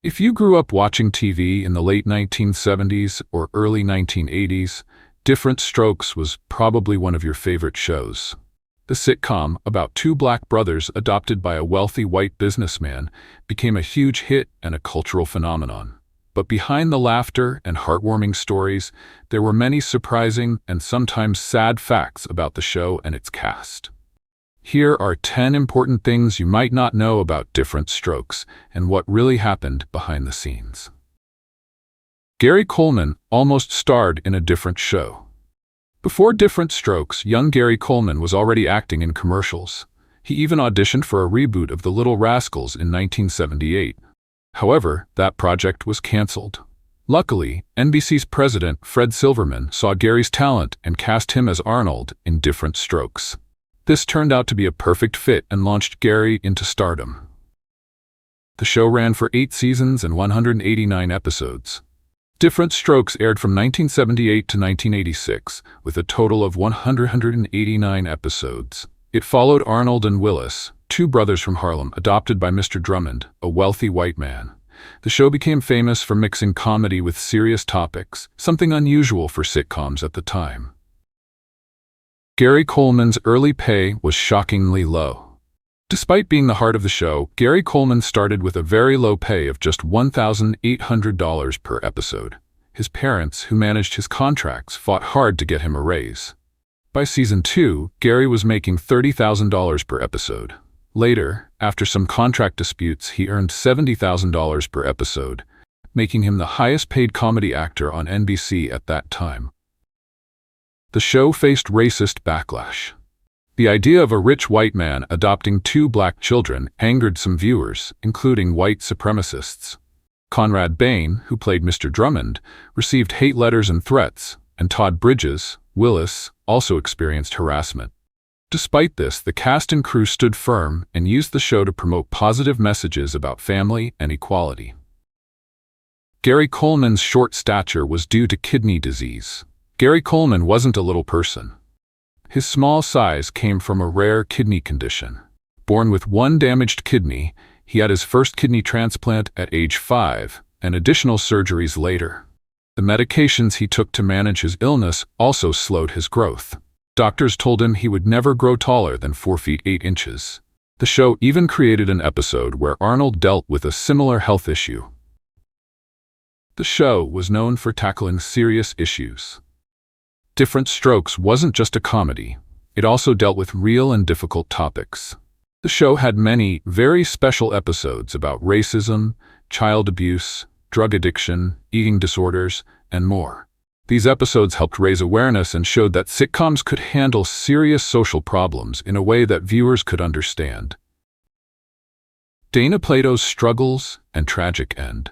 If you grew up watching TV in the late 1970s or early 1980s, Diff'Rent Strokes was probably one of your favorite shows. The sitcom, about two black brothers adopted by a wealthy white businessman, became a huge hit and a cultural phenomenon. But behind the laughter and heartwarming stories, there were many surprising and sometimes sad facts about the show and its cast. Here are 10 important things you might not know about Diff'Rent Strokes and what really happened behind the scenes. Gary Coleman almost starred in a different show. Before Diff'Rent Strokes, young Gary Coleman was already acting in commercials. He even auditioned for a reboot of The Little Rascals in 1978. However, that project was canceled. Luckily, NBC's president, Fred Silverman, saw Gary's talent and cast him as Arnold in Diff'Rent Strokes. This turned out to be a perfect fit and launched Gary into stardom. The show ran for 8 seasons and 189 episodes. Diff'Rent Strokes aired from 1978 to 1986, with a total of 189 episodes. It followed Arnold and Willis, two brothers from Harlem, adopted by Mr. Drummond, a wealthy white man. The show became famous for mixing comedy with serious topics, something unusual for sitcoms at the time. Gary Coleman's early pay was shockingly low. Despite being the heart of the show, Gary Coleman started with a very low pay of just $1,800 per episode. His parents, who managed his contracts, fought hard to get him a raise. By season 2, Gary was making $30,000 per episode. Later, after some contract disputes, he earned $70,000 per episode, making him the highest-paid comedy actor on NBC at that time. The show faced racist backlash. The idea of a rich white man adopting 2 black children angered some viewers, including white supremacists. Conrad Bain, who played Mr. Drummond, received hate letters and threats, and Todd Bridges, Willis, also experienced harassment. Despite this, the cast and crew stood firm and used the show to promote positive messages about family and equality. Gary Coleman's short stature was due to kidney disease. Gary Coleman wasn't a little person. His small size came from a rare kidney condition. Born with 1 damaged kidney, he had his first kidney transplant at age 5 and additional surgeries later. The medications he took to manage his illness also slowed his growth. Doctors told him he would never grow taller than 4 feet 8 inches. The show even created an episode where Arnold dealt with a similar health issue. The show was known for tackling serious issues. Diff'Rent Strokes wasn't just a comedy. It also dealt with real and difficult topics. The show had many very special episodes about racism, child abuse, drug addiction, eating disorders, and more. These episodes helped raise awareness and showed that sitcoms could handle serious social problems in a way that viewers could understand. Dana Plato's struggles and tragic end.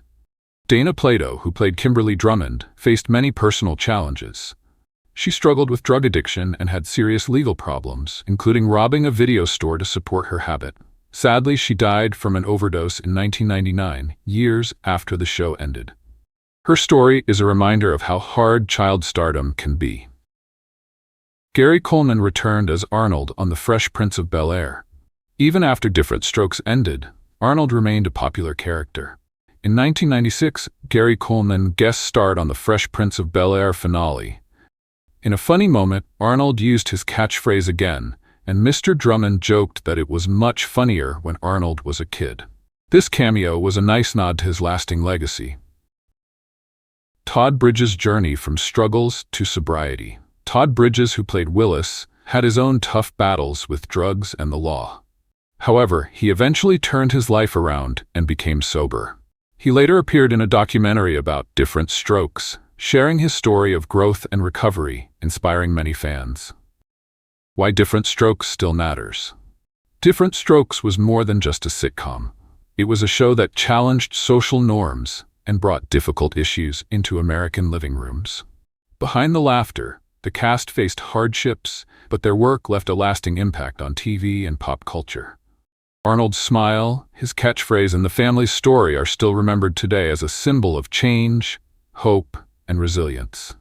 Dana Plato, who played Kimberly Drummond, faced many personal challenges. She struggled with drug addiction and had serious legal problems, including robbing a video store to support her habit. Sadly, she died from an overdose in 1999, years after the show ended. Her story is a reminder of how hard child stardom can be. Gary Coleman returned as Arnold on The Fresh Prince of Bel-Air. Even after Diff'Rent Strokes ended, Arnold remained a popular character. In 1996, Gary Coleman guest starred on The Fresh Prince of Bel-Air finale. In a funny moment, Arnold used his catchphrase again, and Mr. Drummond joked that it was much funnier when Arnold was a kid. This cameo was a nice nod to his lasting legacy. Todd Bridges' journey from struggles to sobriety. Todd Bridges, who played Willis, had his own tough battles with drugs and the law. However, he eventually turned his life around and became sober. He later appeared in a documentary about Diff'Rent Strokes, sharing his story of growth and recovery, inspiring many fans. Why Diff'Rent Strokes still matters. Diff'Rent Strokes was more than just a sitcom. It was a show that challenged social norms and brought difficult issues into American living rooms. Behind the laughter, the cast faced hardships, but their work left a lasting impact on TV and pop culture. Arnold's smile, his catchphrase, and the family's story are still remembered today as a symbol of change, hope, and resilience.